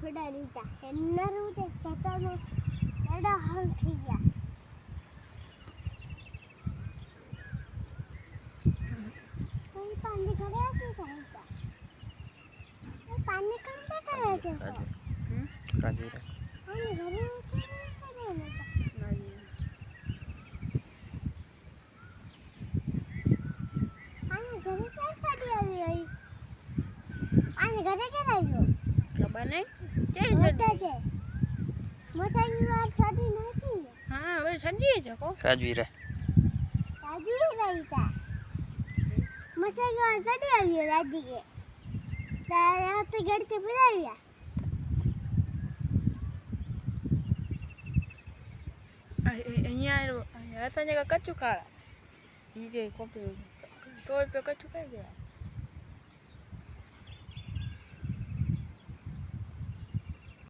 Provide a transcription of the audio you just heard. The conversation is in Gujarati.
થોડા લીધા એનરું તે ખેતરનો એડા હાલ થઈ ગયા કોઈ પાણી ઘરે આસી જાય એ પાણી કામ કરે છે કાજુ રે પાણી ઘરે કરે ને પાણી ઘરે ક્યાં સાડી આવી રહી પાણી ઘરે કે લાગ્યો ખબર નહીં જય મોટા છે મોસાની વાત સાડી નથી હા હવે ઠંડી છે કો રાજવી રે રાજુ રહી તા મોસાની વાત સાડી આવી રાજી કે તારા તો ગડતે બોલાવ્યા અહીંયા હતા ને કચ્છું ખાવા ઈ જે કોપી 100 રૂપિયા કચ્છું ખાઈ ગયા